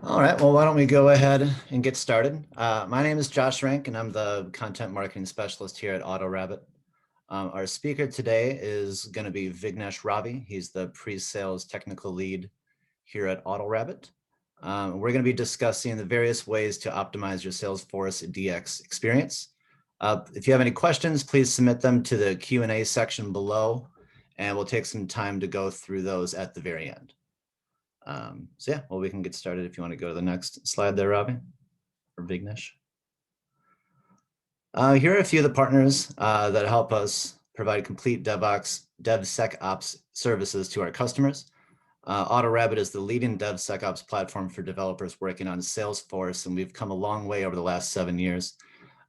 All right, well, why don't we go ahead and get started? My name is Josh Rank, and I'm the content marketing specialist here at AutoRABIT. Our speaker today is going to be Vignesh Ravi. He's the pre-sales technical lead here at AutoRABIT. We're going to be discussing the various ways to optimize your Salesforce DX experience. If you have any questions, please submit them to the Q&A section below, and we'll take some time to go through those at the very end. So yeah, well, we can get started if you want to go to the next slide there, Ravi, or Vignesh. Here are a few of the partners that help us provide complete DevSecOps services to our customers. AutoRABIT is the leading DevSecOps platform for developers working on Salesforce, and we've come a long way over the last 7 years.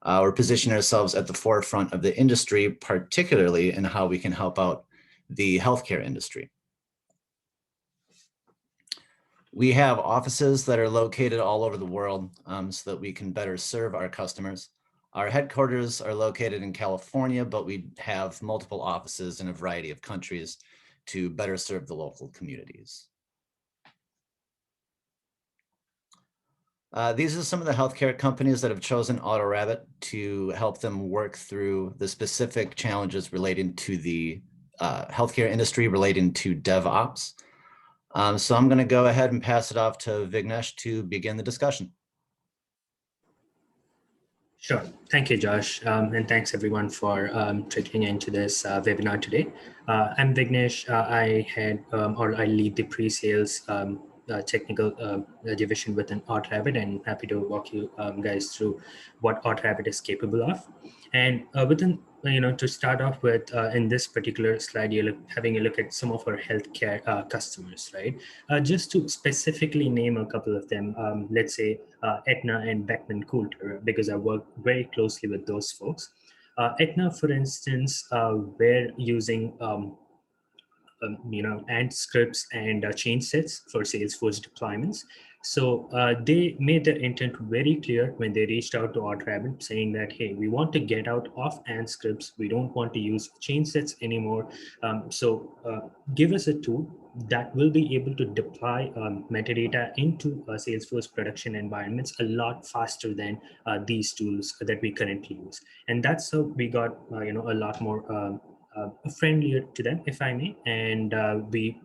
We're positioning ourselves at the forefront of the industry, particularly in how we can help out the healthcare industry. We have offices that are located all over the world so that we can better serve our customers. Our headquarters are located in California, but we have multiple offices in a variety of countries to better serve the local communities. These are some of the healthcare companies that have chosen AutoRABIT to help them work through the specific challenges relating to the healthcare industry relating to DevOps. So I'm going to go ahead and pass it off to Vignesh to begin the discussion. Sure. Thank you, Josh. And thanks everyone for trickling into this webinar today. I'm Vignesh. I lead the pre-sales technical division within AutoRABIT, and happy to walk you guys through what AutoRABIT is capable of. And to start off with, in this particular slide, you're having a look at some of our healthcare customers, right? Just to specifically name a couple of them, let's say Aetna and Beckman Coulter, because I work very closely with those folks. Aetna, for instance, we're using and scripts and change sets for Salesforce deployments. So they made their intent very clear when they reached out to AutoRABIT saying that, hey, we want to get out of and scripts. We don't want to use change sets anymore. So give us a tool that will be able to deploy metadata into Salesforce production environments a lot faster than these tools that we currently use. And that's how we got a lot more friendlier to them, if I may, and we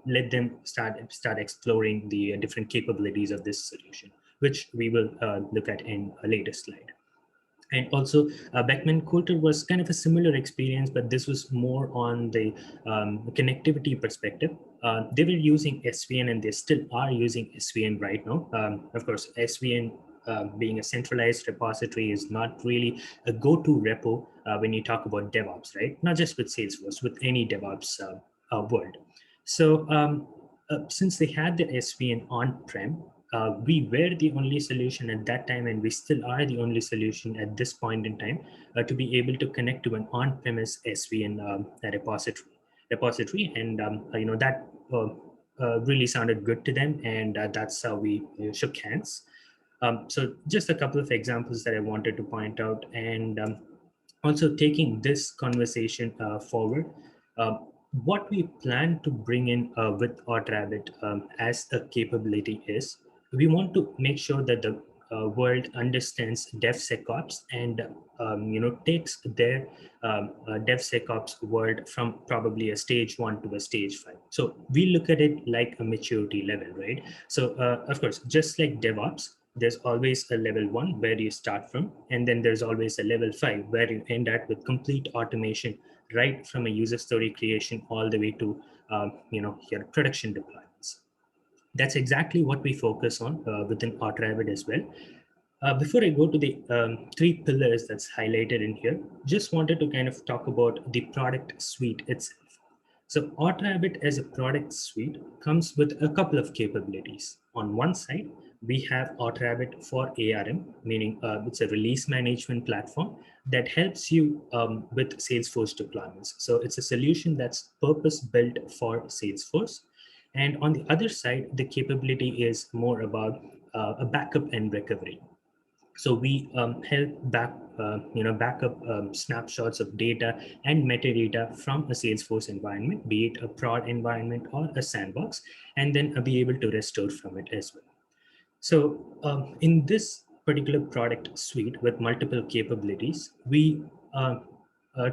let them start exploring the different capabilities of this solution, which we will look at in a later slide. And also, Beckman Coulter was kind of a similar experience, but this was more on the connectivity perspective. They were using SVN, and they still are using SVN right now. Of course, SVN being a centralized repository is not really a go-to repo when you talk about DevOps, right? Not just with Salesforce, with any DevOps world. So since they had the SVN on-prem, we were the only solution at that time, and we still are the only solution at this point in time to be able to connect to an on-premise SVN repository, and that really sounded good to them, and that's how we shook hands. So just a couple of examples that I wanted to point out, and also taking this conversation forward, what we plan to bring in with AutoRABIT as a capability is we want to make sure that the world understands DevSecOps and takes their DevSecOps world from probably a stage 1 to a stage 5. So we look at it like a maturity level, right? So of course, just like DevOps, there's always a level 1 where you start from, and then there's always a level 5 where you end up with complete automation, right from a user story creation all the way to your production deployments. That's exactly what we focus on within AutoRABIT as well. Before I go to the 3 pillars that's highlighted in here, just wanted to kind of talk about the product suite itself. So AutoRABIT as a product suite comes with a couple of capabilities. On one side, we have AutoRABIT for ARM, meaning it's a release management platform that helps you with Salesforce deployments. So it's a solution that's purpose-built for Salesforce. And on the other side, the capability is more about a backup and recovery. So we help backup snapshots of data and metadata from a Salesforce environment, be it a prod environment or a sandbox, and then be able to restore from it as well. So in this particular product suite with multiple capabilities, we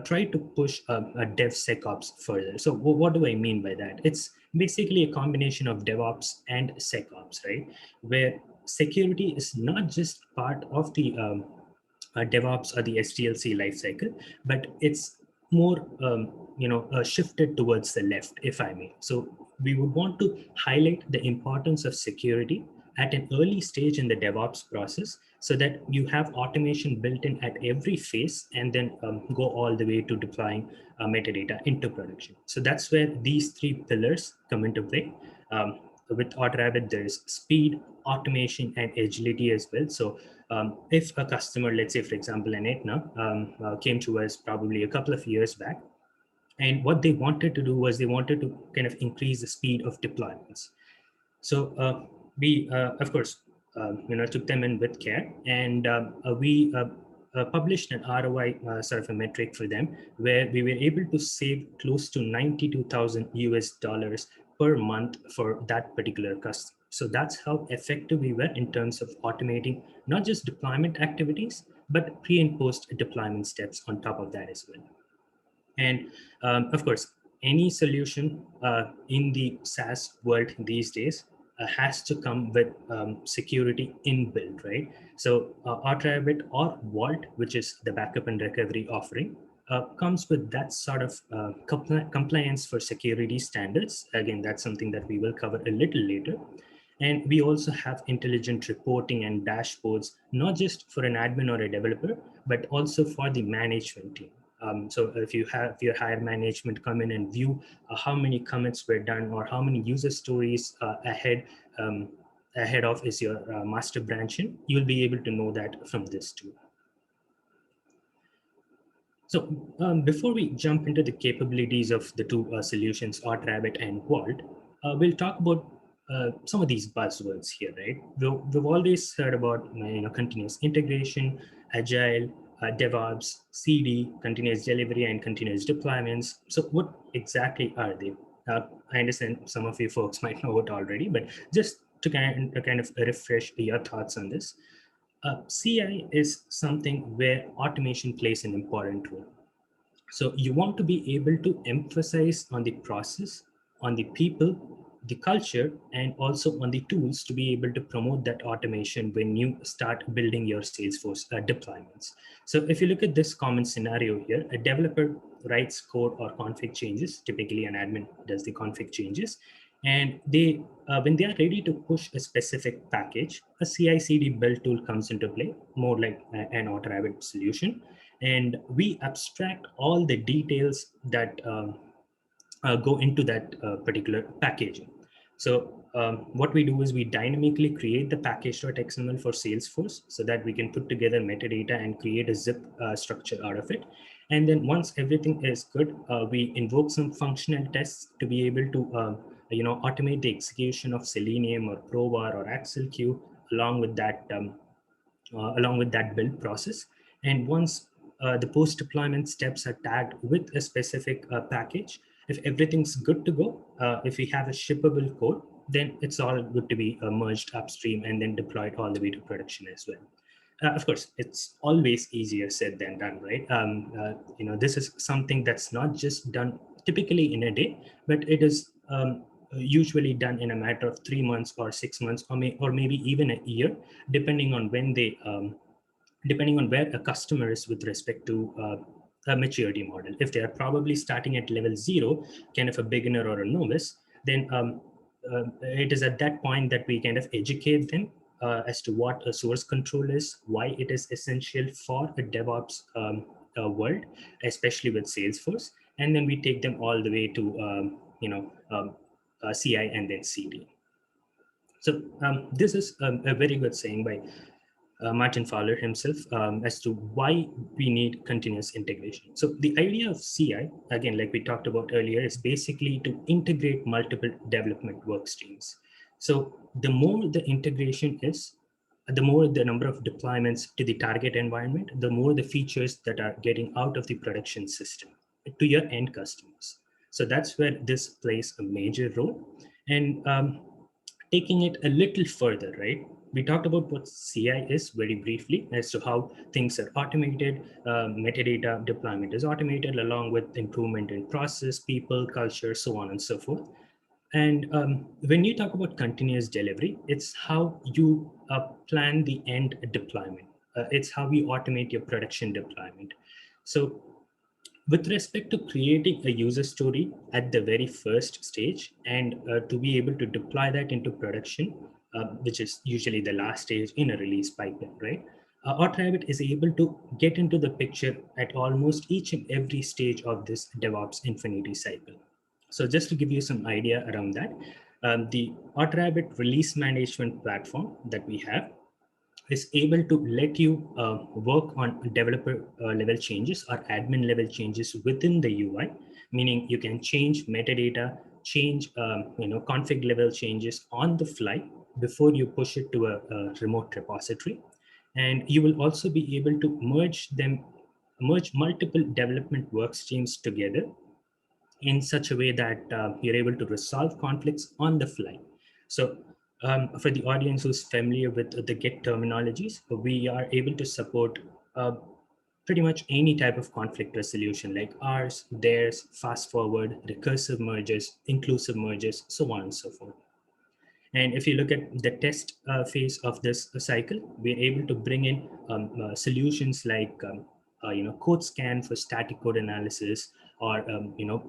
try to push a DevSecOps further. So what do I mean by that? It's basically a combination of DevOps and SecOps, right? Where security is not just part of the DevOps or the SDLC lifecycle, but it's more shifted towards the left, if I may. So we would want to highlight the importance of security at an early stage in the DevOps process, so that you have automation built in at every phase, and then go all the way to deploying metadata into production. So that's where these three pillars come into play. With AutoRABIT, there's speed, automation, and agility as well. So if a customer, let's say, for example, an Aetna, came to us probably a couple of years back, and what they wanted to do was they wanted to kind of increase the speed of deployments. So we, of course, took them in with care, and we published an ROI sort of a metric for them, where we were able to save close to 92,000 US dollars per month for that particular customer. So that's how effective we were in terms of automating not just deployment activities, but pre and post deployment steps on top of that as well. And of course, any solution in the SaaS world these days has to come with security inbuilt, right? So AutoRABIT or Vault, which is the backup and recovery offering, comes with that sort of compliance for security standards. Again, that's something that we will cover a little later. And we also have intelligent reporting and dashboards, not just for an admin or a developer, but also for the management team. So if you have your higher management come in and view how many commits were done or how many user stories ahead of is your master branching, you'll be able to know that from this tool. So before we jump into the capabilities of the two solutions, AutoRABIT and Vault, we'll talk about some of these buzzwords here, right? We've always heard about continuous integration, agile, DevOps, CD, continuous delivery, and continuous deployments. So what exactly are they? I understand some of you folks might know it already, but just to kind of refresh your thoughts on this. CI is something where automation plays an important role. So you want to be able to emphasize on the process, on the people, the culture, and also on the tools to be able to promote that automation when you start building your Salesforce deployments. So if you look at this common scenario here, a developer writes code or config changes. Typically an admin does the config changes. And they, when they are ready to push a specific package, a CI/CD build tool comes into play, more like an AutoRABIT solution. And we abstract all the details that go into that particular packaging. So what we do is we dynamically create the package.xml for Salesforce so that we can put together metadata and create a zip structure out of it. And then once everything is good, we invoke some functional tests to be able to automate the execution of Selenium or Provar or AxleQ along with that build process. And once the post-deployment steps are tagged with a specific package, if everything's good to go, if we have a shippable code, then it's all good to be merged upstream and then deployed all the way to production as well. Of course, it's always easier said than done, right? This is something that's not just done typically in a day, but it is usually done in a matter of 3 months or 6 months, or maybe even a year, depending on when they, depending on where a customer is with respect to a maturity model. If they are probably starting at level 0, kind of a beginner or a novice, then it is at that point that we kind of educate them as to what a source control is, why it is essential for a DevOps world, especially with Salesforce, and then we take them all the way to CI and then CD. So this is a very good saying by Martin Fowler himself as to why we need continuous integration. So the idea of CI, again, like we talked about earlier, is basically to integrate multiple development work streams. So the more the integration is, the more the number of deployments to the target environment, the more the features that are getting out of the production system to your end customers. So that's where this plays a major role. And taking it a little further, right? we talked about what CI is very briefly as to how things are automated. Metadata deployment is automated along with improvement in process, people, culture, so on and so forth. And when you talk about continuous delivery, it's how you plan the end deployment. It's how you automate your production deployment. So with respect to creating a user story at the very first stage and to be able to deploy that into production, which is usually the last stage in a release pipeline, right? AutoRABIT is able to get into the picture at almost each and every stage of this DevOps infinity cycle. So just to give you some idea around that, the AutoRABIT release management platform that we have is able to let you work on developer level changes or admin level changes within the UI, meaning you can change metadata, change config level changes on the fly before you push it to a remote repository. And you will also be able to merge multiple development work streams together in such a way that you're able to resolve conflicts on the fly. So for the audience who's familiar with the Git terminologies, we are able to support pretty much any type of conflict resolution like ours, theirs, fast forward, recursive merges, inclusive merges, so on and so forth. And if you look at the test phase of this cycle, we're able to bring in solutions like code scan for static code analysis, or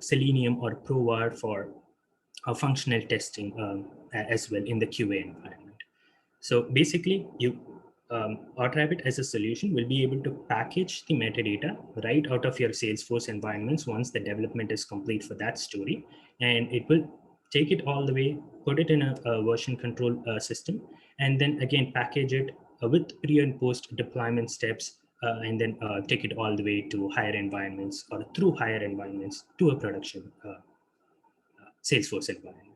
Selenium or ProVar for functional testing as well in the QA environment. So basically, AutoRABIT as a solution will be able to package the metadata right out of your Salesforce environments once the development is complete for that story, and it will take it all the way, put it in a version control system, and then again package it with pre and post deployment steps, and then take it all the way to higher environments or through higher environments to a production Salesforce environment.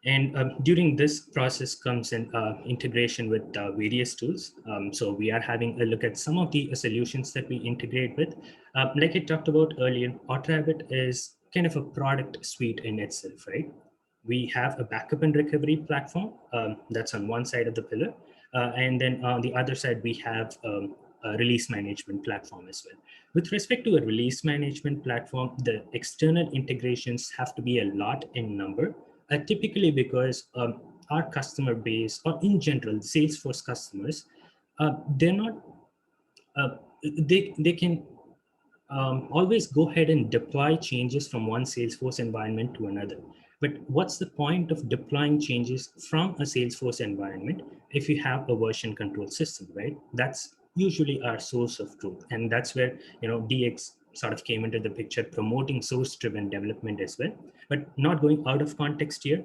And during this process comes an integration with various tools. So we are having a look at some of the solutions that we integrate with. Like I talked about earlier, AutoRABIT is kind of a product suite in itself, right? We have a backup and recovery platform that's on one side of the pillar. And then on the other side, we have a release management platform as well. With respect to a release management platform, the external integrations have to be a lot in number. Typically because our customer base, or in general, Salesforce customers, they're not, they can always go ahead and deploy changes from one Salesforce environment to another. But what's the point of deploying changes from a Salesforce environment if you have a version control system, right? That's usually our source of truth. And that's where, DX sort of came into the picture, promoting source-driven development as well. But not going out of context here,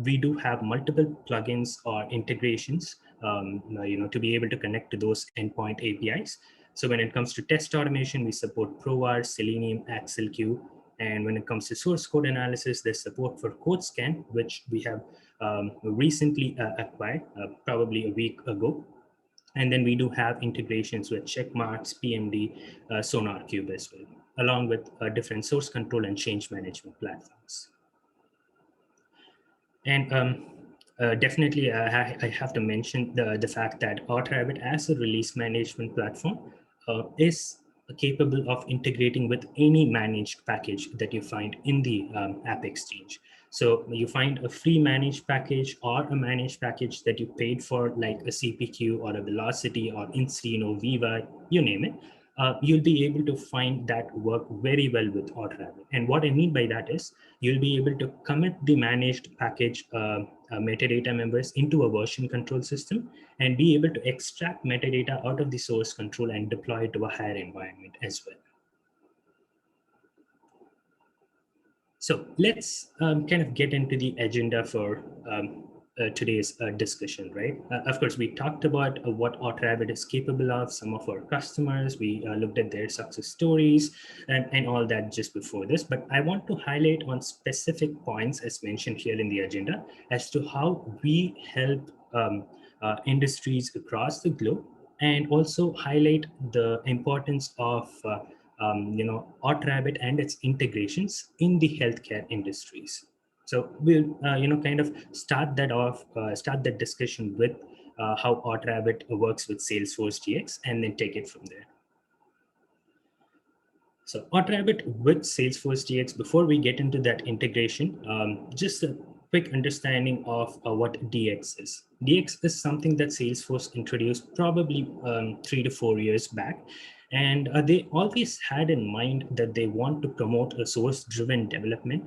we do have multiple plugins or integrations, to be able to connect to those endpoint APIs. So when it comes to test automation, we support ProVar, Selenium, AxleQ. And when it comes to source code analysis, there's support for code scan, which we have recently acquired, probably a week ago. And then we do have integrations with checkmarks, PMD, SonarQube as well, along with different source control and change management platforms. And definitely, I have to mention the fact that AutoRABIT as a release management platform is capable of integrating with any managed package that you find in the App Exchange. So you find a free managed package or a managed package that you paid for, like a CPQ or a Vlocity or Encino, Viva, you name it. You'll be able to find that work very well with AutoRABIT. And what I mean by that is you'll be able to commit the managed package metadata members into a version control system and be able to extract metadata out of the source control and deploy it to a higher environment as well. So let's kind of get into the agenda for today's discussion, right? Of course, we talked about what AutoRABIT is capable of, some of our customers, we looked at their success stories and all that just before this, but I want to highlight on specific points as mentioned here in the agenda as to how we help industries across the globe, and also highlight the importance of AutoRABIT and its integrations in the healthcare industries. So we'll kind of start that discussion with how AutoRABIT works with Salesforce DX, and then take it from there. So AutoRABIT with Salesforce DX, before we get into that integration, just a quick understanding of what DX is. DX is something that Salesforce introduced probably 3 to 4 years back. And they always had in mind that they want to promote a source-driven development.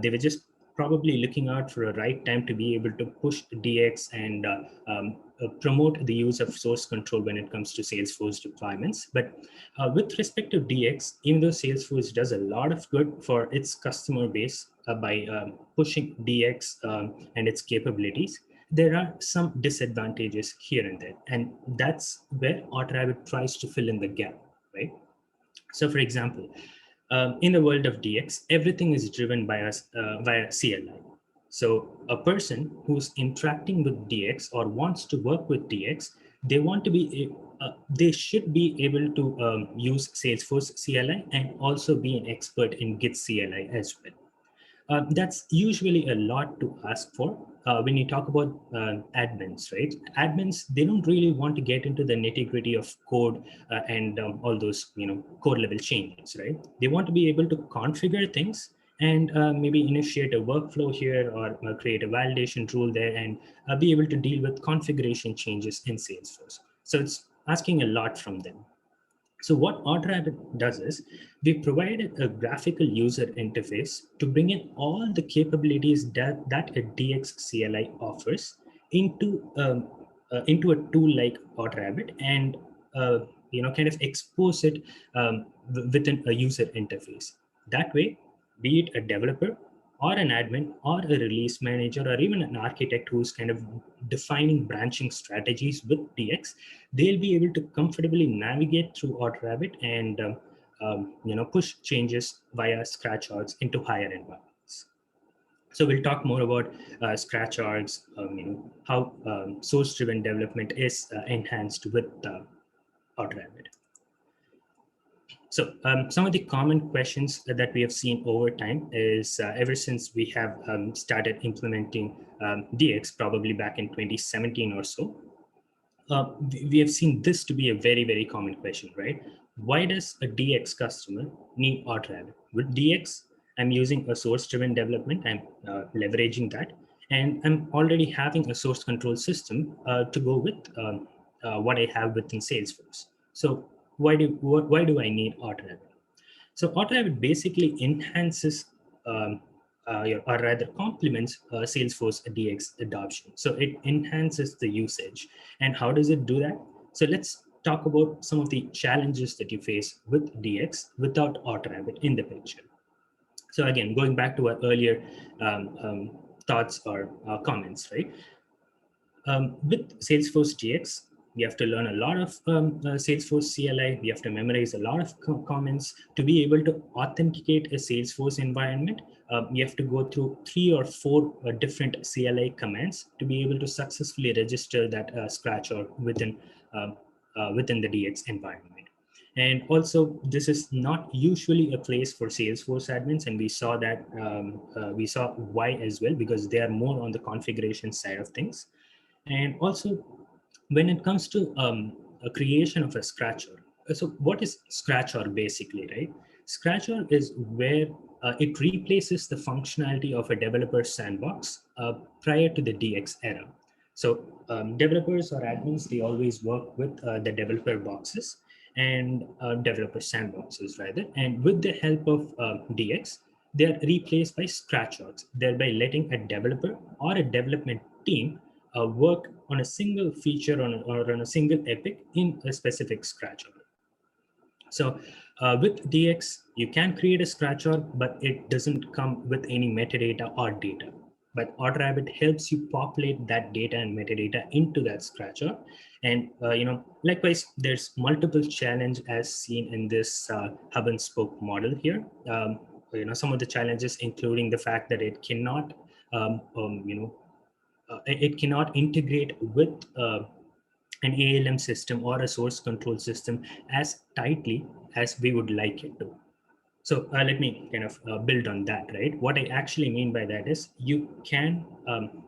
They were just probably looking out for a right time to be able to push DX and promote the use of source control when it comes to Salesforce deployments. But with respect to DX, even though Salesforce does a lot of good for its customer base by pushing DX and its capabilities, there are some disadvantages here and there. And that's where AutoRABIT tries to fill in the gap, right? So for example, in the world of DX, everything is driven by us via CLI. So a person who's interacting with DX or wants to work with DX, they should be able to use Salesforce CLI and also be an expert in Git CLI as well. That's usually a lot to ask for when you talk about admins, right? Admins, they don't really want to get into the nitty-gritty of code and all those, code level changes, right? They want to be able to configure things and maybe initiate a workflow here or create a validation rule there and be able to deal with configuration changes in Salesforce. So it's asking a lot from them. So what AutoRABIT does is we provided a graphical user interface to bring in all the capabilities that a DX CLI offers into a tool like AutoRABIT and kind of expose it within a user interface. That way, be it a developer or an admin or a release manager or even an architect who's kind of defining branching strategies with DX, they'll be able to comfortably navigate through AutoRABIT and push changes via scratch args into higher environments. So we'll talk more about scratch args, how source-driven development is enhanced with AutoRABIT. So some of the common questions that we have seen over time is ever since we have started implementing DX, probably back in 2017 or so, we have seen this to be a very, very common question, right? Why does a DX customer need AutoRABIT? With DX, I'm using a source-driven development, I'm leveraging that, and I'm already having a source control system to go with what I have within Salesforce. So why do I need AutoRABIT? So AutoRABIT basically enhances or rather complements Salesforce DX adoption. So it enhances the usage. And how does it do that? So let's talk about some of the challenges that you face with DX without AutoRABIT in the picture. So again, going back to our earlier thoughts or comments, right? With Salesforce DX, we have to learn a lot of Salesforce CLI. We have to memorize a lot of comments to be able to authenticate a Salesforce environment. We have to go through 3 or 4 different CLI commands to be able to successfully register that scratch or within the DX environment. And also, this is not usually a place for Salesforce admins, and we saw that we saw why as well, because they are more on the configuration side of things. And also, when it comes to a creation of a scratcher, so what is scratcher basically, right? Scratcher is where it replaces the functionality of a developer sandbox prior to the DX era. So developers or admins, they always work with the developer boxes and developer sandboxes rather. And with the help of DX, they are replaced by scratchers, thereby letting a developer or a development team work on a single feature or on a single epic in a specific scratcher. So with DX, you can create a scratcher, but it doesn't come with any metadata or data. But AutoRABIT helps you populate that data and metadata into that scratcher. And likewise, there's multiple challenge as seen in this hub and spoke model here. Some of the challenges, including the fact that it cannot it cannot integrate with an ALM system or a source control system as tightly as we would like it to. So let me kind of build on that, right? What I actually mean by that is you can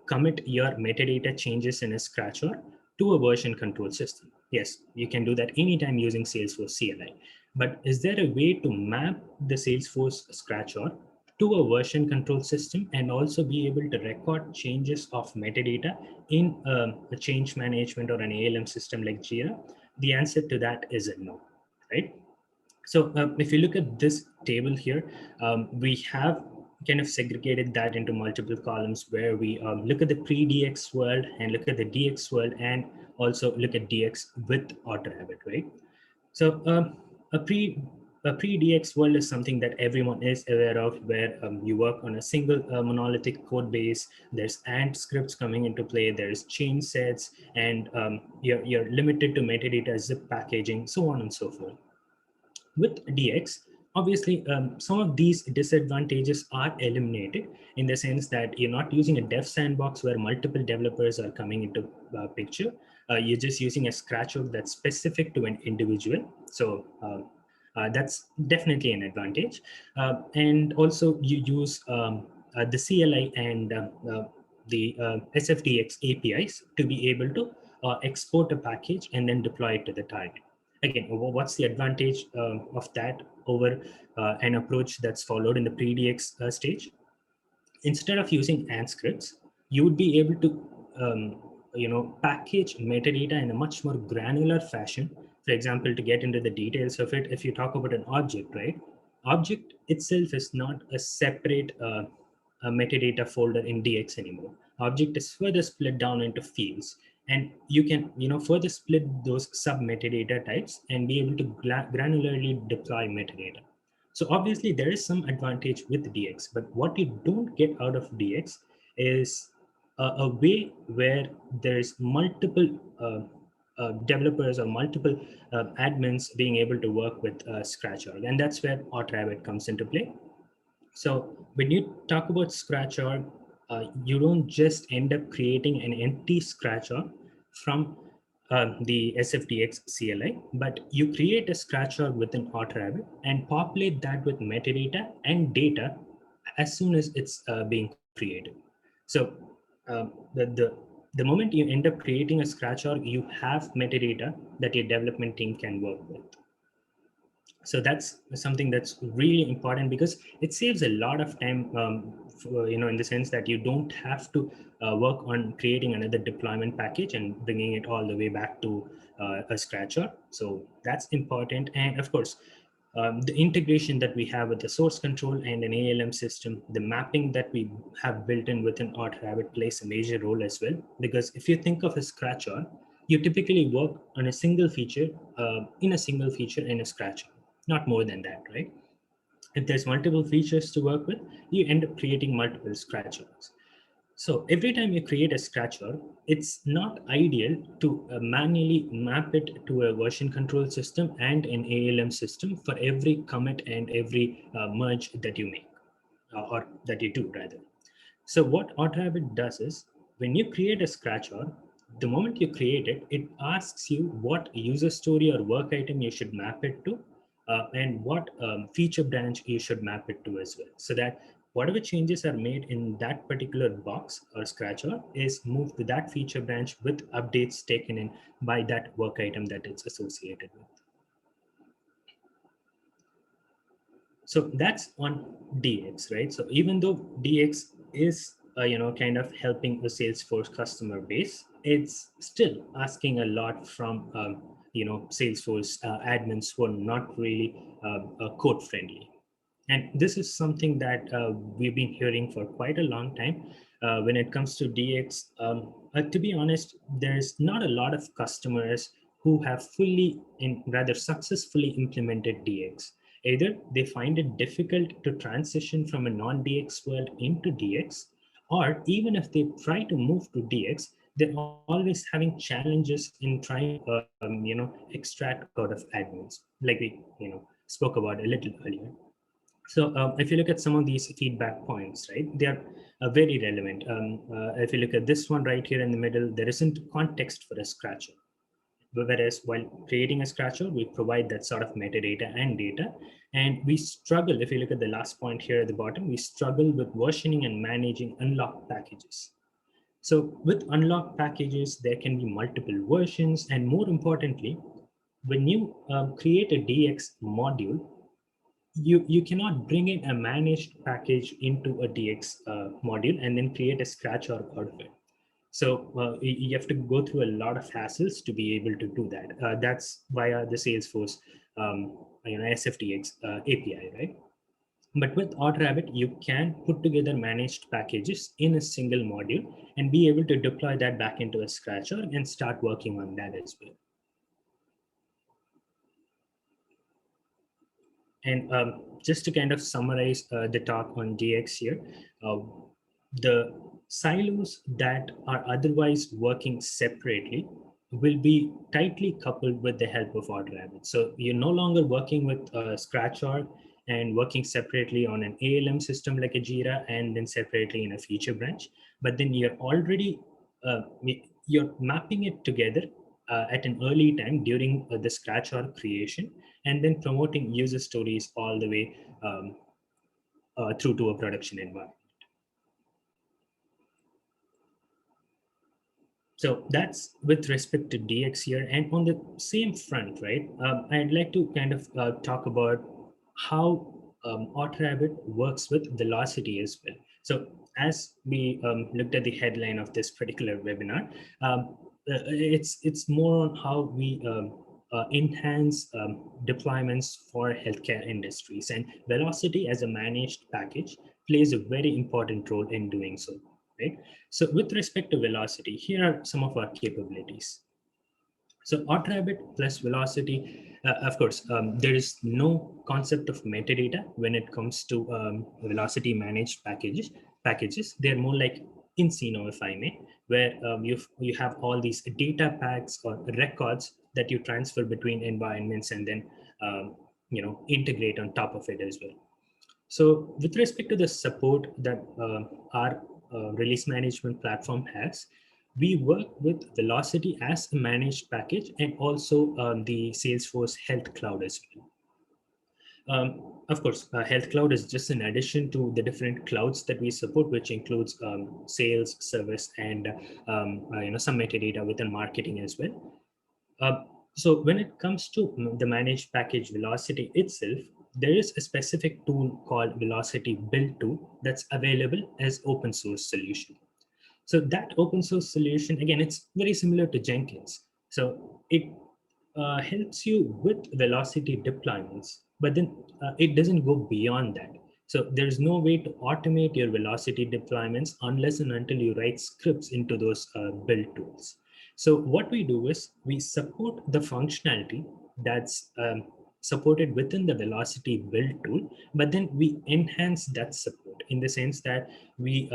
commit your metadata changes in a scratcher to a version control system. Yes, you can do that anytime using Salesforce CLI. But is there a way to map the Salesforce scratcher to a version control system and also be able to record changes of metadata in a change management or an ALM system like Jira? The answer to that is a no, right? So if you look at this table here, we have kind of segregated that into multiple columns where we look at the pre-DX world and look at the DX world and also look at DX with AutoRABIT, right? So a pre a pre-DX world is something that everyone is aware of, where you work on a single monolithic code base. There's AND scripts coming into play. There's change sets, and you're limited to metadata, zip packaging, so on and so forth. With DX, obviously, some of these disadvantages are eliminated in the sense that you're not using a dev sandbox where multiple developers are coming into picture. You're just using a scratcher that's specific to an individual. So that's definitely an advantage. And also you use the CLI and the SFDX APIs to be able to export a package and then deploy it to the target. Again, what's the advantage of that over an approach that's followed in the pre-DX stage? Instead of using AND scripts, you would be able to package metadata in a much more granular fashion. For example, to get into the details of it, if you talk about an object, right? Object itself is not a separate a metadata folder in DX anymore. Object is further split down into fields, and you can further split those sub metadata types and be able to granularly deploy metadata. So obviously there is some advantage with DX, but what you don't get out of DX is a way where there's multiple developers or multiple admins being able to work with Scratch.org, and that's where AutoRABIT comes into play. So when you talk about Scratch.org, you don't just end up creating an empty Scratch.org from the SFDX CLI, but you create a Scratch.org within AutoRABIT and populate that with metadata and data as soon as it's being created. So the moment you end up creating a Scratch.org, you have metadata that your development team can work with. So that's something that's really important because it saves a lot of time in the sense that you don't have to work on creating another deployment package and bringing it all the way back to a scratcher. So that's important. And of course, the integration that we have with the source control and an ALM system, the mapping that we have built in within AutoRABIT plays a major role as well. Because if you think of a scratcher, you typically work on a single feature in a single feature in a scratcher, not more than that, right? If there's multiple features to work with, you end up creating multiple scratchers. So every time you create a scratcher, it's not ideal to manually map it to a version control system and an ALM system for every commit and every merge that you make, or that you do rather. So what AutoRABIT does is, when you create a scratcher, the moment you create it, it asks you what user story or work item you should map it to, and what feature branch you should map it to as well. So that whatever changes are made in that particular box or scratcher is moved to that feature branch with updates taken in by that work item that it's associated with. So that's on DX, right? So even though DX is kind of helping the Salesforce customer base, it's still asking a lot from Salesforce admins who are not really code friendly. And this is something that we've been hearing for quite a long time. When it comes to DX, to be honest, there's not a lot of customers who have rather successfully implemented DX. Either they find it difficult to transition from a non-DX world into DX, or even if they try to move to DX, they're always having challenges in trying to extract code of admins, like we spoke about a little earlier. So if you look at some of these feedback points, right, they are very relevant. If you look at this one right here in the middle, there isn't context for a scratcher. Whereas while creating a scratcher, we provide that sort of metadata and data. And we struggle, if you look at the last point here at the bottom, we struggle with versioning and managing unlocked packages. So with unlocked packages, there can be multiple versions. And more importantly, when you create a DX module, you cannot bring in a managed package into a DX module and then create a scratch org out of it. So you have to go through a lot of hassles to be able to do that. That's via the Salesforce SFDX API, right? But with AutoRABIT, you can put together managed packages in a single module and be able to deploy that back into a scratch org and start working on that as well. And just to kind of summarize the talk on DX here, the silos that are otherwise working separately will be tightly coupled with the help of AutoRABIT. So you're no longer working with a scratch org and working separately on an ALM system like a Jira and then separately in a feature branch, but then you're already, you're mapping it together at an early time during the scratch org creation, and then promoting user stories all the way through to a production environment. So that's with respect to DX here. And on the same front, right, I'd like to kind of talk about how AutoRABIT works with Vlocity as well. So as we looked at the headline of this particular webinar, it's more on how we enhance deployments for healthcare industries, and Vlocity as a managed package plays a very important role in doing so, right? So with respect to Vlocity, here are some of our capabilities. So AutoRABIT plus Vlocity, of course, there is no concept of metadata when it comes to Vlocity managed packages. They're more like Encino, if I may, where you have all these data packs or records that you transfer between environments and then integrate on top of it as well. So with respect to the support that our release management platform has, we work with Vlocity as a managed package and also the Salesforce Health Cloud as well. Of course, Health Cloud is just an addition to the different clouds that we support, which includes sales, service, and some metadata within marketing as well. So when it comes to the managed package Vlocity itself, there is a specific tool called Vlocity Build Tool that's available as open source solution. So that open source solution, again, it's very similar to Jenkins. So it helps you with Vlocity deployments, but then it doesn't go beyond that. So there's no way to automate your Vlocity deployments unless and until you write scripts into those build tools. So what we do is we support the functionality that's supported within the Vlocity build tool, but then we enhance that support in the sense that we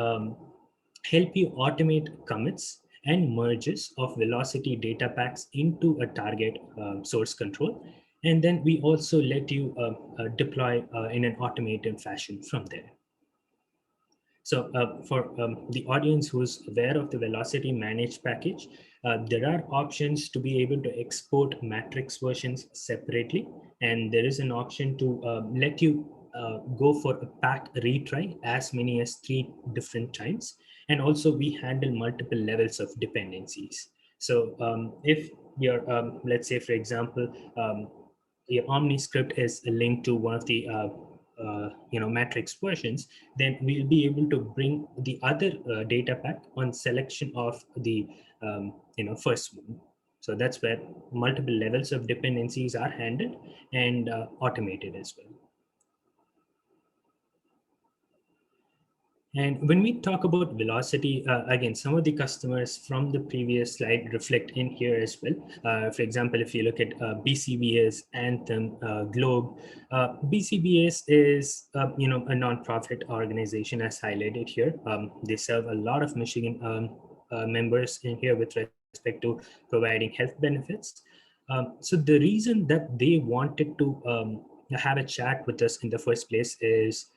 help you automate commits and merges of Vlocity data packs into a target source control. And then we also let you deploy in an automated fashion from there. So for the audience who's aware of the Vlocity managed package, there are options to be able to export matrix versions separately. And there is an option to let you go for a pack retry as many as 3 different times. And also we handle multiple levels of dependencies. So if you're, let's say, for example, your Omni script is linked to one of the matrix versions, then we'll be able to bring the other data pack on selection of the first one. So that's where multiple levels of dependencies are handled and automated as well. And when we talk about Vlocity, again, some of the customers from the previous slide reflect in here as well. For example, if you look at BCBS, Anthem, Globe, BCBS is a nonprofit organization as highlighted here. They serve a lot of Michigan members in here with respect to providing health benefits. So the reason that they wanted to have a chat with us in the first place is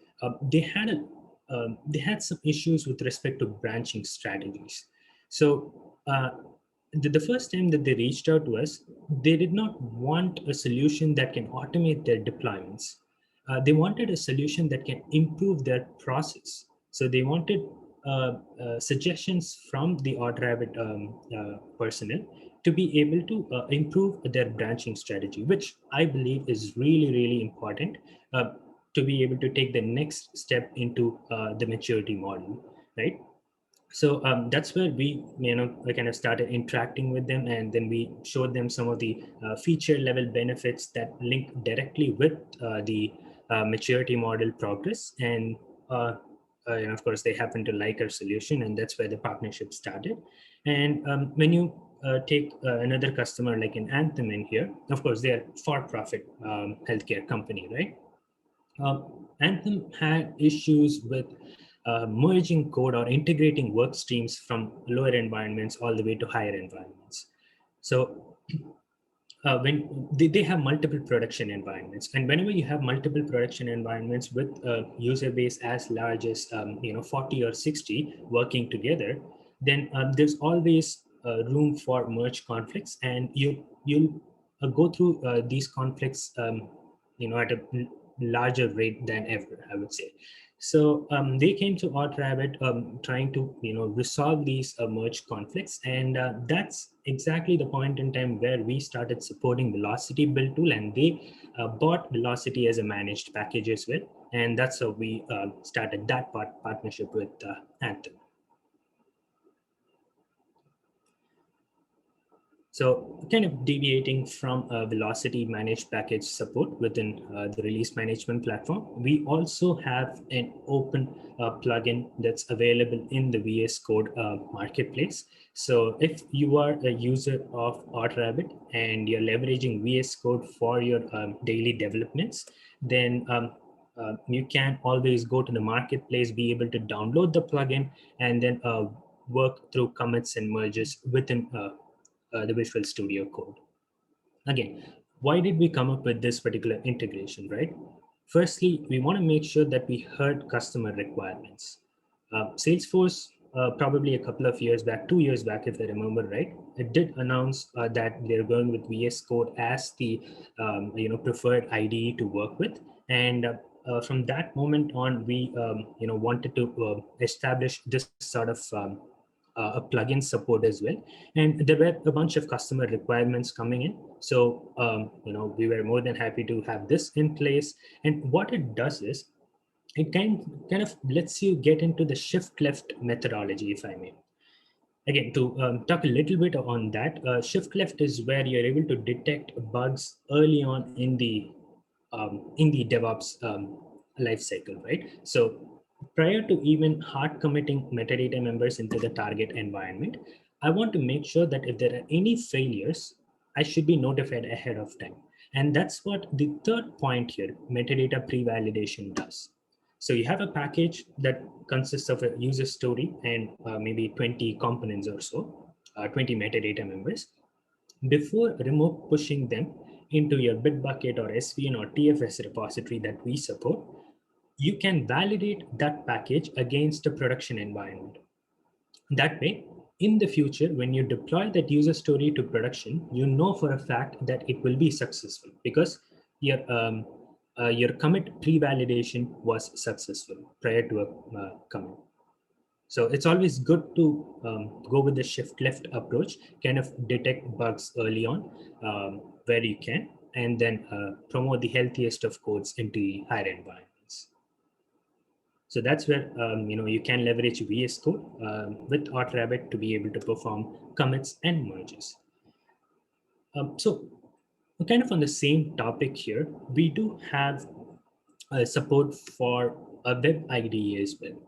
they had some issues with respect to branching strategies. So the first time that they reached out to us, they did not want a solution that can automate their deployments. they wanted a solution that can improve their process. So they wanted suggestions from the AutoRABIT personnel to be able to improve their branching strategy, which I believe is really, really important to be able to take the next step into the maturity model, right? So that's where we kind of started interacting with them, and then we showed them some of the feature level benefits that link directly with the maturity model progress. And of course, they happen to like our solution, and that's where the partnership started. And when you take another customer like an Anthem in here, of course, they're for-profit healthcare company, right? Anthem had issues with merging code or integrating work streams from lower environments all the way to higher environments. So when they have multiple production environments, and whenever you have multiple production environments with a user base as large as 40 or 60 working together, then there's always room for merge conflicts, and you'll go through these conflicts at a larger rate than ever, I would say. So they came to AutoRABIT trying to resolve these merge conflicts, and that's exactly the point in time where we started supporting Vlocity build tool, and they bought Vlocity as a managed package as well, and that's how we started that partnership with Anthem. So kind of deviating from Vlocity managed package support within the release management platform, we also have an open plugin that's available in the VS Code marketplace. So if you are a user of AutoRABIT and you're leveraging VS Code for your daily developments, then you can always go to the marketplace, be able to download the plugin, and then work through commits and merges within the Visual Studio Code. Again, why did we come up with this particular integration, right? Firstly, we want to make sure that we heard customer requirements. Salesforce, probably a couple of years back, 2 years back, if I remember right, it did announce that they're going with VS Code as the preferred IDE to work with. And from that moment on, we wanted to establish this sort of a plugin support as well, and there were a bunch of customer requirements coming in. So we were more than happy to have this in place. And what it does is it kind of lets you get into the shift left methodology, if I may. Again, to talk a little bit on that, shift left is where you're able to detect bugs early on in the DevOps life cycle, right? So prior to even hard committing metadata members into the target environment, I want to make sure that if there are any failures, I should be notified ahead of time. And that's what the third point here, metadata pre-validation, does. So you have a package that consists of a user story and maybe 20 components or so, 20 metadata members. Before remote pushing them into your Bitbucket or SVN or TFS repository that we support, you can validate that package against a production environment. That way, in the future, when you deploy that user story to production, you know for a fact that it will be successful because your commit pre-validation was successful prior to a commit. So it's always good to go with the shift left approach, kind of detect bugs early on where you can, and then promote the healthiest of codes into the higher environments. So that's where you can leverage VS Code with AutoRABIT to be able to perform commits and merges. So kind of on the same topic here, we do have support for a web IDE as well.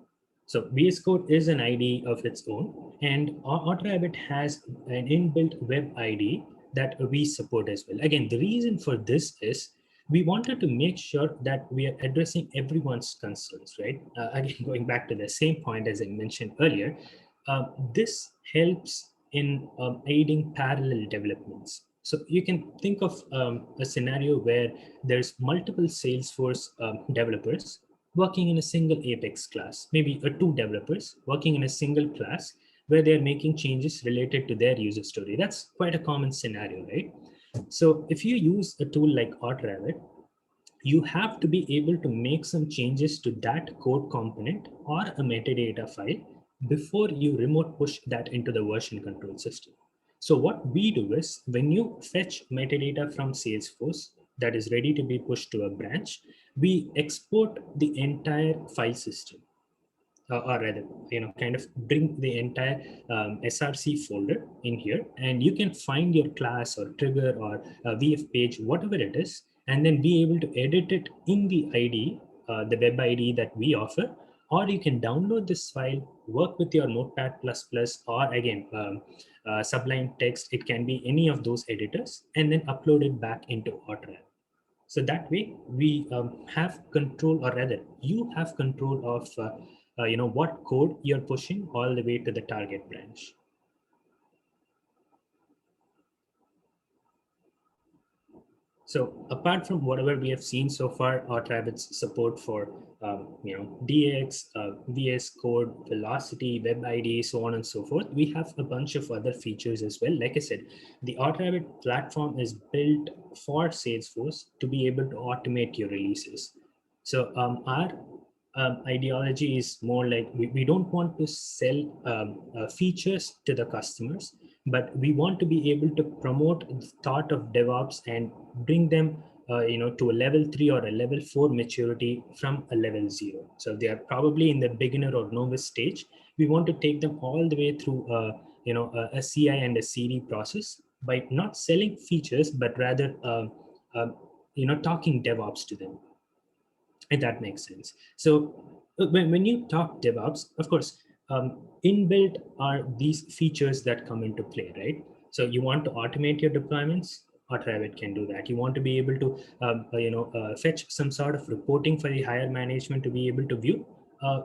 So VS Code is an IDE of its own, and AutoRABIT has an inbuilt web IDE that we support as well. Again, the reason for this is we wanted to make sure that we are addressing everyone's concerns, right? Again, going back to the same point as I mentioned earlier, this helps in aiding parallel developments. So you can think of a scenario where there's multiple Salesforce developers working in a single Apex class, maybe two developers working in a single class where they're making changes related to their user story. That's quite a common scenario, right? So if you use a tool like AutoRABIT, you have to be able to make some changes to that code component or a metadata file before you remote push that into the version control system. So what we do is when you fetch metadata from Salesforce that is ready to be pushed to a branch, we export the entire file system, or rather, kind of bring the entire src folder in here, and you can find your class or trigger or vf page, whatever it is, and then be able to edit it in the ide, the web ide that we offer. Or you can download this file, work with your notepad or again sublime text, it can be any of those editors, and then upload it back into AutoRABIT. So that way we have control, or rather you have control of what code you're pushing all the way to the target branch. So apart from whatever we have seen so far, AutoRABIT's support for DX, VS Code, Vlocity, Web ID, so on and so forth, we have a bunch of other features as well. Like I said, the AutoRABIT platform is built for Salesforce to be able to automate your releases. So our ideology is more like we don't want to sell features to the customers, but we want to be able to promote the thought of DevOps and bring them to a level 3 or a level 4 maturity from a level 0. So they are probably in the beginner or novice stage. We want to take them all the way through a CI and a CD process by not selling features, but rather talking DevOps to them, if that makes sense. So when you talk DevOps, of course, inbuilt are these features that come into play, right? So you want to automate your deployments, AutoRABIT can do that. You want to be able to, fetch some sort of reporting for the higher management to be able to view.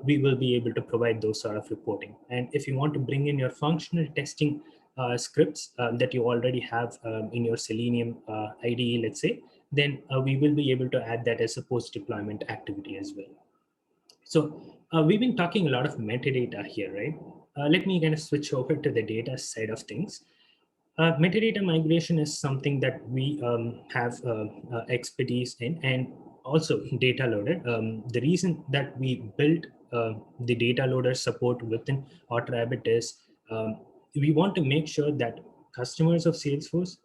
We will be able to provide those sort of reporting. And if you want to bring in your functional testing scripts that you already have in your Selenium IDE, let's say, then we will be able to add that as a post-deployment activity as well. So we've been talking a lot of metadata here, right? Let me kind of switch over to the data side of things. Metadata migration is something that we have expertise in, and also data loader. The reason that we built the data loader support within AutoRABIT is we want to make sure that customers of Salesforce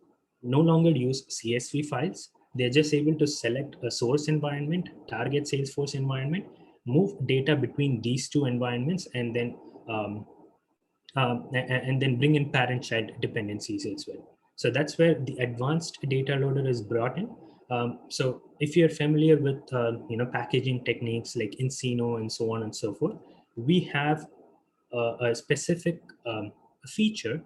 no longer use CSV files. They're just able to select a source environment, target Salesforce environment, move data between these two environments, and then bring in parent-child dependencies as well. So that's where the advanced data loader is brought in. So if you're familiar with packaging techniques like Encino and so on and so forth, we have a specific feature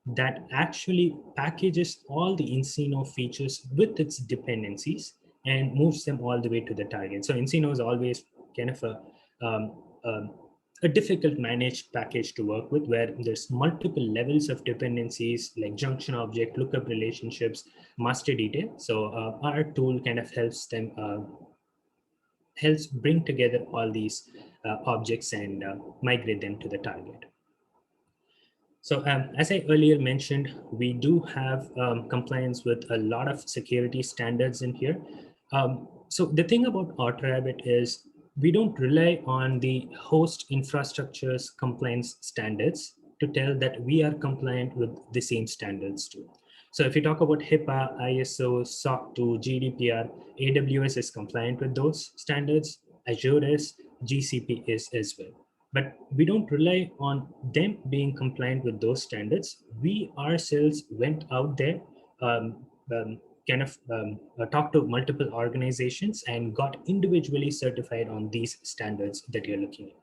that actually packages all the Encino features with its dependencies and moves them all the way to the target. So Encino is always kind of um, um, a difficult managed package to work with, where there's multiple levels of dependencies like junction object, lookup relationships, master detail. So our tool kind of helps them helps bring together all these objects and migrate them to the target. So as I earlier mentioned, we do have compliance with a lot of security standards in here. So the thing about AutoRABIT is we don't rely on the host infrastructure's compliance standards to tell that we are compliant with the same standards too. So if you talk about HIPAA, ISO, SOC 2, GDPR, AWS is compliant with those standards, Azure is, GCP is as well. But we don't rely on them being compliant with those standards. We ourselves went out there, talked to multiple organizations and got individually certified on these standards that you're looking at.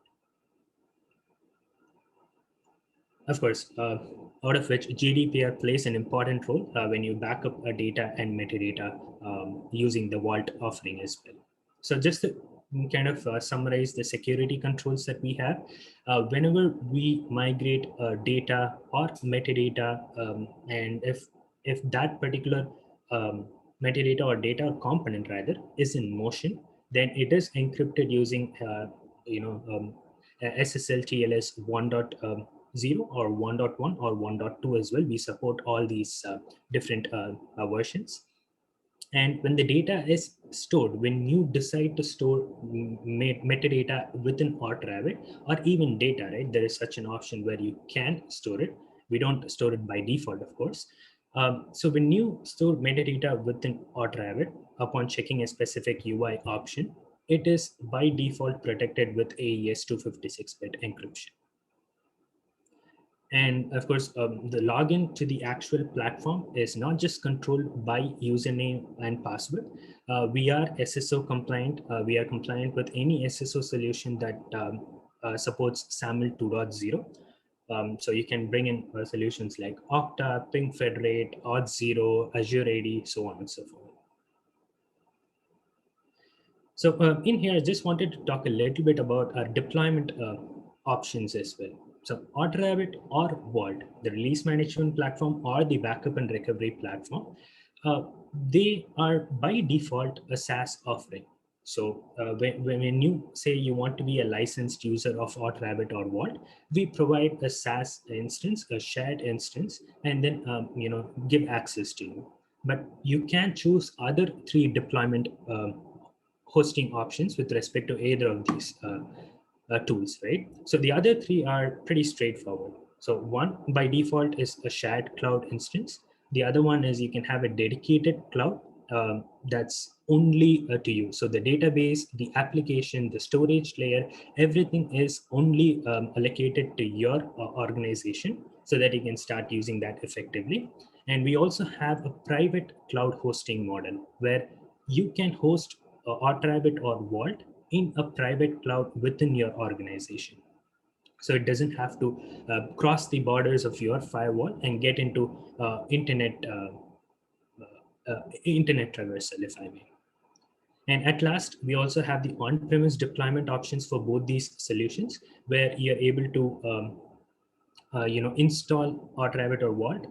Of course, out of which GDPR plays an important role when you back up data and metadata using the Vault offering as well. So just to kind of summarize the security controls that we have, whenever we migrate data or metadata, and if that particular metadata or data component rather is in motion, then it is encrypted using SSL TLS 1.0 or 1.1 or 1.2 as well. We support all these different versions. And when the data is stored, when you decide to store metadata within AutoRABIT or even data, right, there is such an option where you can store it. We don't store it by default, of course. So when you store metadata within AutoRABIT, upon checking a specific UI option, it is by default protected with AES 256-bit encryption. And of course, the login to the actual platform is not just controlled by username and password. We are SSO compliant. We are compliant with any SSO solution that supports SAML 2.0. So you can bring in solutions like Okta, Ping Federate, Auth0, Azure AD, so on and so forth. So in here, I just wanted to talk a little bit about our deployment options as well. So AutoRABIT or Vault, the release management platform or the backup and recovery platform, they are by default a SaaS offering. So when you say you want to be a licensed user of AutoRABIT or Vault, we provide a SaaS instance, a shared instance, and then give access to you. But you can choose other three deployment hosting options with respect to either of these tools, right? So the other three are pretty straightforward. So one by default is a shared cloud instance. The other one is you can have a dedicated cloud that's only to you. So the database, the application, the storage layer, everything is only allocated to your organization so that you can start using that effectively. And we also have a private cloud hosting model where you can host AutoRABIT or Vault in a private cloud within your organization. So it doesn't have to cross the borders of your firewall and get into internet traversal, if I may. And at last, we also have the on-premise deployment options for both these solutions, where you're able to install AutoRABIT or Vault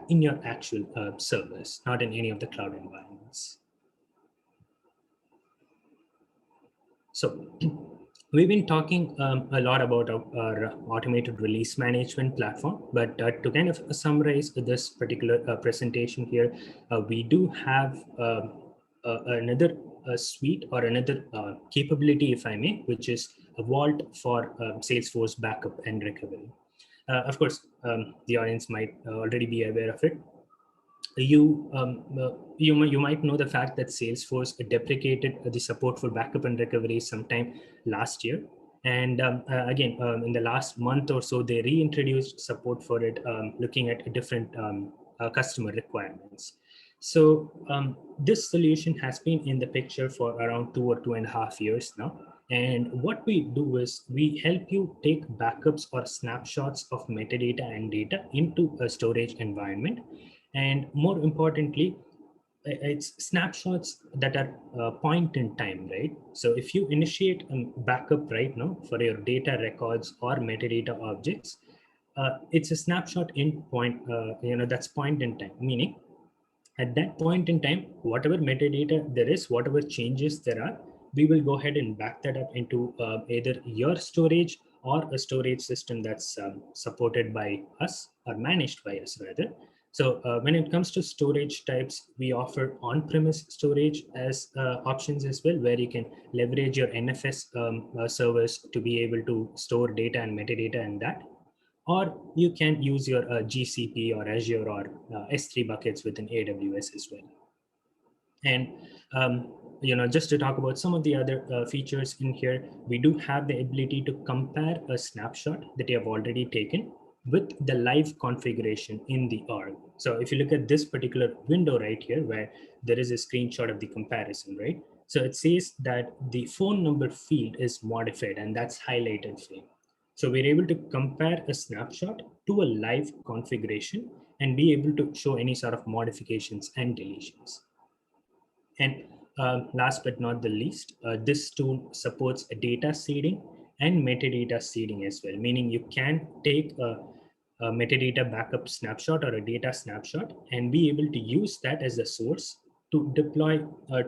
in your actual servers, not in any of the cloud environments. So we've been talking a lot about our automated release management platform, but to kind of summarize this particular presentation here, we do have another suite or another capability, if I may, which is a Vault for Salesforce backup and recovery. Of course, the audience might already be aware of it. You might know the fact that Salesforce deprecated the support for backup and recovery sometime last year, and again in the last month or so they reintroduced support for it, looking at different customer requirements. So this solution has been in the picture for around 2 or 2.5 years now. And what we do is we help you take backups or snapshots of metadata and data into a storage environment. And more importantly, it's snapshots that are point in time, right? So if you initiate a backup right now for your data records or metadata objects, it's a snapshot in point, that's point in time, meaning at that point in time, whatever metadata there is, whatever changes there are, we will go ahead and back that up into either your storage or a storage system that's supported by us or managed by us rather. So when it comes to storage types, we offer on-premise storage as options as well, where you can leverage your NFS servers to be able to store data and metadata in that. Or you can use your GCP or Azure or S3 buckets within AWS as well. And just to talk about some of the other features in here, we do have the ability to compare a snapshot that you have already taken with the live configuration in the org. So if you look at this particular window right here, where there is a screenshot of the comparison, right? So it says that the phone number field is modified, and that's highlighted here. So we're able to compare a snapshot to a live configuration and be able to show any sort of modifications and deletions. And last but not the least, this tool supports data seeding and metadata seeding as well, meaning you can take a metadata backup snapshot or a data snapshot and be able to use that as a source to deploy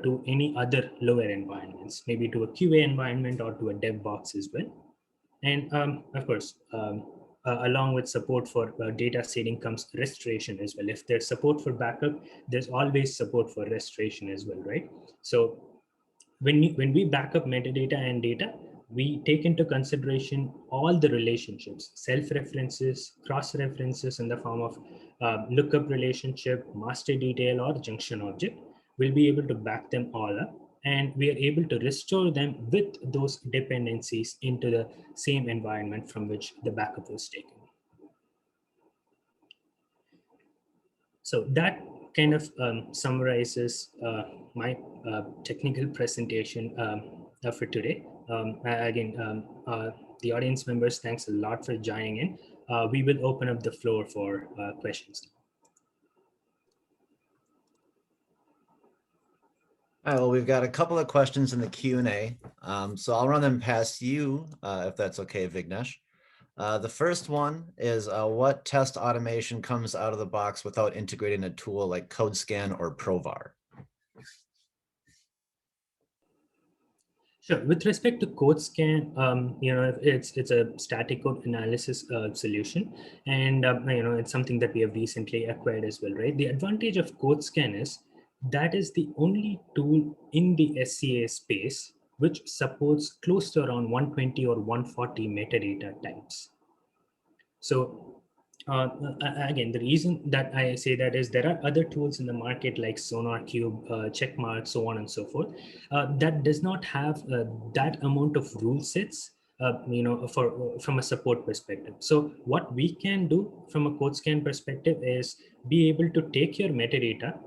to any other lower environments, maybe to a QA environment or to a dev box as well. And of course, along with support for data seeding comes restoration as well. If there's support for backup, there's always support for restoration as well, right? So when we back up metadata and data, we take into consideration all the relationships, self-references, cross-references in the form of lookup relationship, master detail, or junction object. We'll be able to back them all up, and we are able to restore them with those dependencies into the same environment from which the backup was taken. So that kind of summarizes my technical presentation for today. Again, the audience members, thanks a lot for joining in. We will open up the floor for questions. All right, well, we've got a couple of questions in the Q&A, so I'll run them past you, if that's okay, Vignesh. The first one is what test automation comes out of the box without integrating a tool like CodeScan or Provar? Sure. With respect to CodeScan, it's a static code analysis solution, and it's something that we have recently acquired as well, right? The advantage of CodeScan is that is the only tool in the SCA space which supports close to around 120 or 140 metadata types. So again, the reason that I say that is there are other tools in the market like SonarQube, Checkmark, so on and so forth, that does not have that amount of rule sets, from a support perspective. So what we can do from a CodeScan perspective is be able to take your metadata.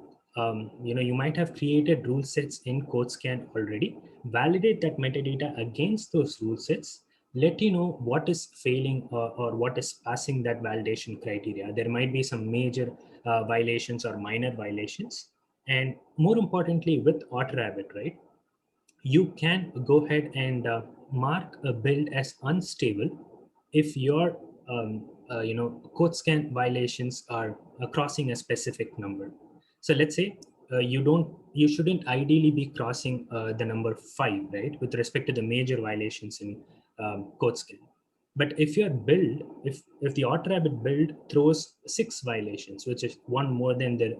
You might have created rule sets in CodeScan already, validate that metadata against those rule sets, let you know what is failing or what is passing that validation criteria. There might be some major violations or minor violations. And more importantly, with AutoRABIT, right, you can go ahead and mark a build as unstable if your code scan violations are crossing a specific number. So let's say you shouldn't ideally be crossing the number 5, right, with respect to the major violations in code scan. But if your build, if the AutoRABIT build throws 6 violations, which is one more than the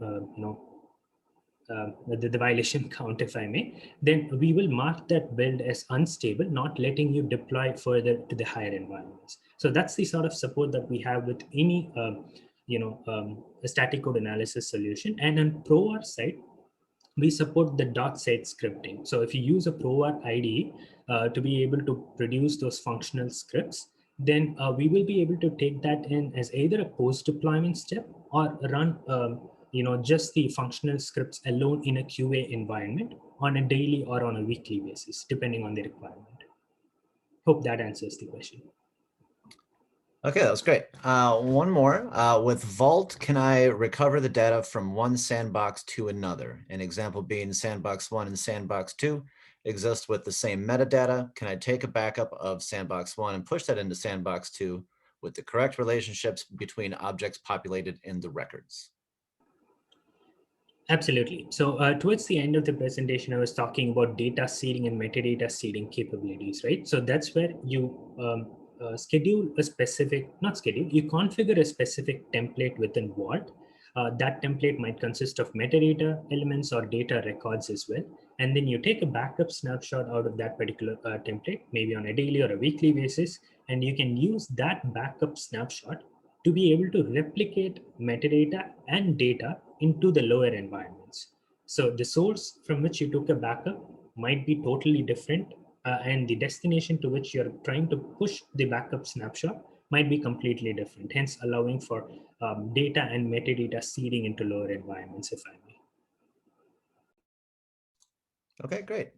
violation count, if I may, then we will mark that build as unstable, not letting you deploy further to the higher environments. So that's the sort of support that we have with any, a static code analysis solution. And on ProVar side, we support the .set scripting. So if you use a ProVar IDE to be able to produce those functional scripts, then we will be able to take that in as either a post-deployment step or run just the functional scripts alone in a QA environment on a daily or on a weekly basis, depending on the requirement. Hope that answers the question. Okay, that was great. One more. With Vault, can I recover the data from one sandbox to another? An example being Sandbox 1 and Sandbox 2 exist with the same metadata. Can I take a backup of Sandbox 1 and push that into Sandbox 2 with the correct relationships between objects populated in the records? Absolutely. So towards the end of the presentation, I was talking about data seeding and metadata seeding capabilities, right? So that's where you schedule a specific, not schedule, you configure a specific template within Vault. That template might consist of metadata elements or data records as well. And then you take a backup snapshot out of that particular template, maybe on a daily or a weekly basis, and you can use that backup snapshot to be able to replicate metadata and data into the lower environments. So the source from which you took a backup might be totally different, and the destination to which you're trying to push the backup snapshot might be completely different, hence allowing for data and metadata seeding into lower environments, if I may. Okay, great.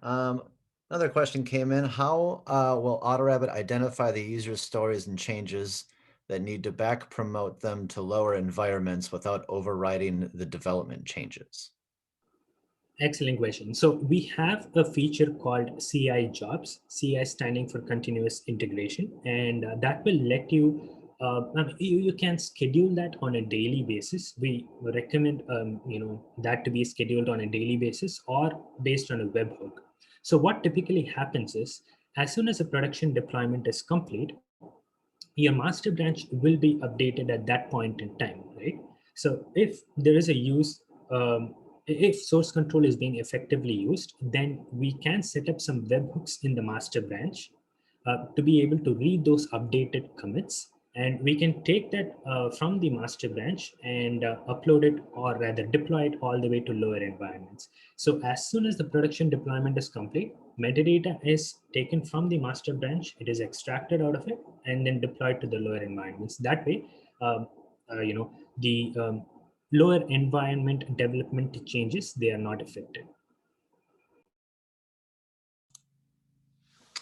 Another question came in. How will AutoRABIT identify the user's stories and changes that need to back promote them to lower environments without overriding the development changes? Excellent question. So we have a feature called CI jobs, CI standing for continuous integration, and that will let you, you can schedule that on a daily basis. We recommend, that to be scheduled on a daily basis or based on a webhook. So what typically happens is, as soon as a production deployment is complete, your master branch will be updated at that point in time, right? So if there is a use, if source control is being effectively used, then we can set up some webhooks in the master branch to be able to read those updated commits. And we can take that from the master branch and upload it, or rather deploy it all the way to lower environments. So as soon as the production deployment is complete, metadata is taken from the master branch, it is extracted out of it, and then deployed to the lower environments. That way, the lower environment development changes, they are not affected.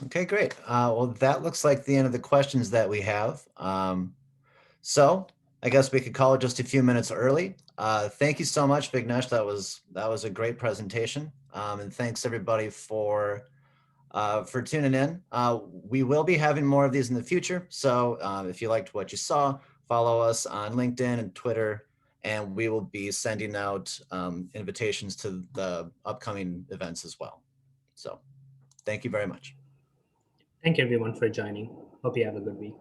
Okay, great. Well, that looks like the end of the questions that we have. So I guess we could call it just a few minutes early. Thank you so much, Vignesh. That was a great presentation. And thanks everybody for tuning in. We will be having more of these in the future. So if you liked what you saw, follow us on LinkedIn and Twitter, and we will be sending out invitations to the upcoming events as well. So thank you very much. Thank you everyone for joining. Hope you have a good week.